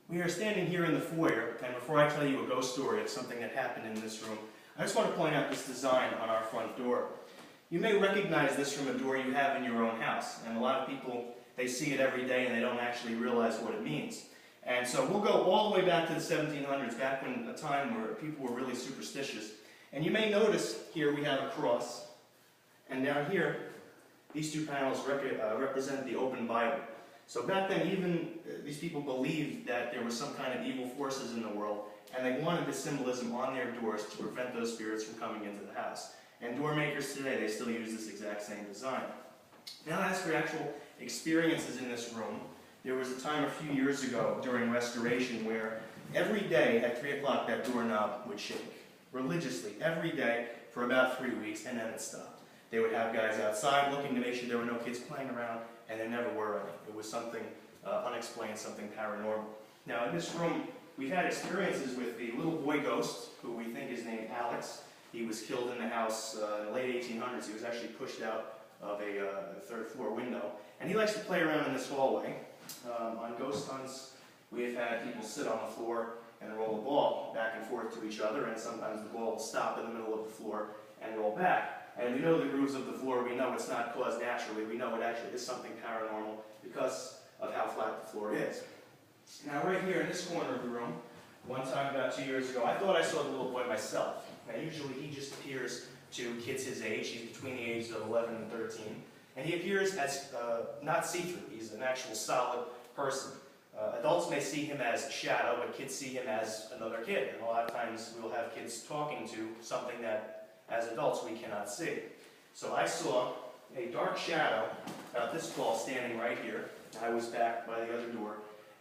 We are standing here in the foyer, and before I tell you a ghost story of something that happened in this room, I just want to point out this design on our front door. You may recognize this from a door you have in your own house, and a lot of people, they see it every day and they don't actually realize what it means. And so we'll go all the way back to the 1700s, back when a time where people were really superstitious. And you may notice here we have a cross, and down here, these two panels represent the open Bible. So back then, even these people believed that there were some kind of evil forces in the world, and they wanted this symbolism on their doors to prevent those spirits from coming into the house. And door makers today, they still use this exact same design. Now, as for actual experiences in this room, there was a time a few years ago during restoration where every day at 3 o'clock that doorknob would shake. Religiously, every day for about 3 weeks, and then it stopped. They would have guys outside looking to make sure there were no kids playing around, and there never were any. It was something unexplained, something paranormal. Now, in this room, we've had experiences with the little boy ghost, who we think is named Alex. He was killed in the house in the late 1800s. He was actually pushed out of a third-floor window. And he likes to play around in this hallway. On ghost hunts, we have had people sit on the floor and roll a ball back and forth to each other, and sometimes the ball will stop in the middle of the floor and roll back. And we know the grooves of the floor. We know it's not caused naturally. We know it actually is something paranormal because of how flat the floor is. Now, right here in this corner of the room, one time about 2 years ago, I thought I saw the little boy myself. Now, usually he just appears to kids his age. He's between the ages of 11 and 13. And he appears as not see-through. He's an actual solid person. Adults may see him as a shadow, but kids see him as another kid. And a lot of times we'll have kids talking to something that, as adults, we cannot see. So I saw a dark shadow about this tall standing right here. I was back by the other door,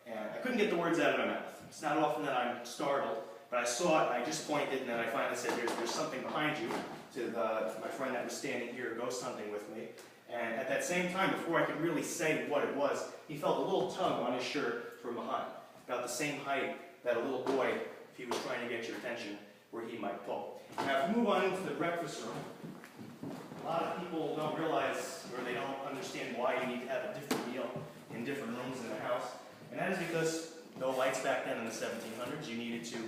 and I couldn't get the words out of my mouth. It's not often that I'm startled, but I saw it, and I just pointed, and then I finally said, there's something behind you, to my friend that was standing here ghost hunting with me. And at that same time, before I could really say what it was, he felt a little tug on his shirt from behind, about the same height that a little boy, if he was trying to get your attention, where he might pull. Now, if we move on into the breakfast room, a lot of people don't realize, or they don't understand why you need to have a different meal in different rooms in the house. And that is because no lights back then in the 1700s. You needed to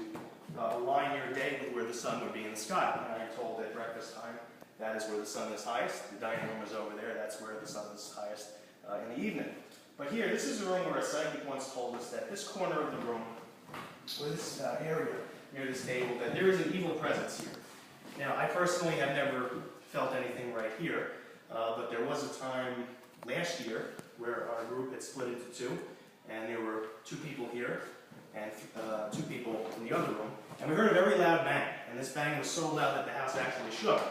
align your day with where the sun would be in the sky. And I'm told at breakfast time, that is where the sun is highest. The dining room is over there. That's where the sun is highest in the evening. But here, this is a room where a psychic once told us that this corner of the room, or this area near this table, that there is an evil presence here. Now, I personally have never felt anything right here, but there was a time last year where our group had split into two, and there were 2 people here and 2 people in the other room, and we heard a very loud bang, and this bang was so loud that the house actually shook.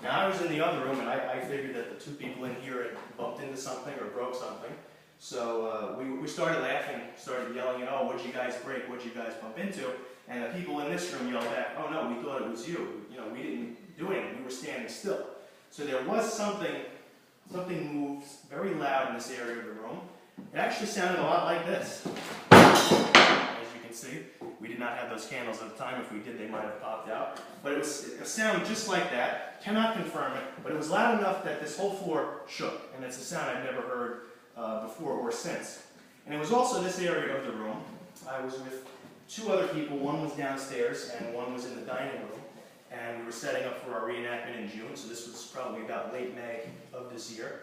Now, I was in the other room, and I figured that the 2 people in here had bumped into something or broke something, so we started laughing, started yelling, oh, what'd you guys break, what'd you guys bump into? And the people in this room yelled back, oh no, we thought it was you. You know, we didn't do anything, we were standing still. So there was something moved very loud in this area of the room. It actually sounded a lot like this. As you can see, we did not have those candles at the time. If we did, they might have popped out. But it was a sound just like that. Cannot confirm it, but it was loud enough that this whole floor shook. And it's a sound I've never heard before or since. And it was also this area of the room. I was with 2 other people. One was downstairs and one was in the dining room. And we were setting up for our reenactment in June, so this was probably about late May of this year.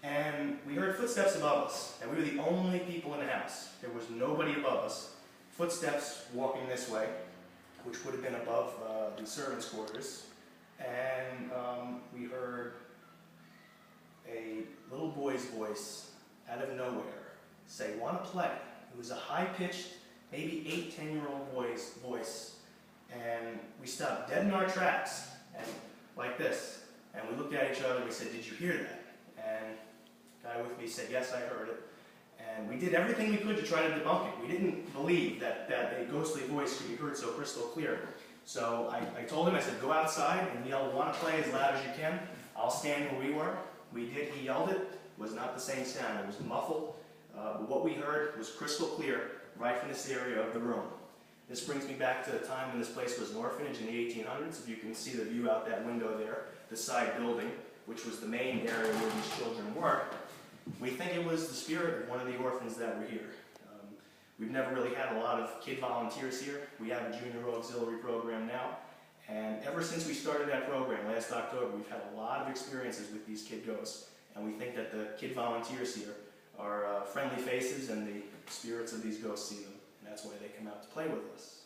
And we heard footsteps above us, and we were the only people in the house. There was nobody above us. Footsteps walking this way, which would have been above the servants' quarters. And we heard a little boy's voice out of nowhere say, "Want to play?" It was a high-pitched, maybe 8, 10-year-old boy's voice. And we stopped dead in our tracks, and like this. And we looked at each other and we said, "Did you hear that?" And the guy with me said, "Yes, I heard it." And we did everything we could to try to debunk it. We didn't believe that a ghostly voice could be heard so crystal clear. So I told him, I said, "Go outside and yell, 'Want to play,' as loud as you can. I'll stand where we were." We did. He yelled it. It was not the same sound. It was muffled. But what we heard was crystal clear right from this area of the room. This brings me back to the time when this place was an orphanage in the 1800s. If you can see the view out that window there, the side building, which was the main area where these children were. We think it was the spirit of one of the orphans that were here. We've never really had a lot of kid volunteers here. We have a junior auxiliary program now, and ever since we started that program last October, we've had a lot of experiences with these kid ghosts, and we think that the kid volunteers here are friendly faces, and the spirits of these ghosts see them, and that's why they come out to play with us.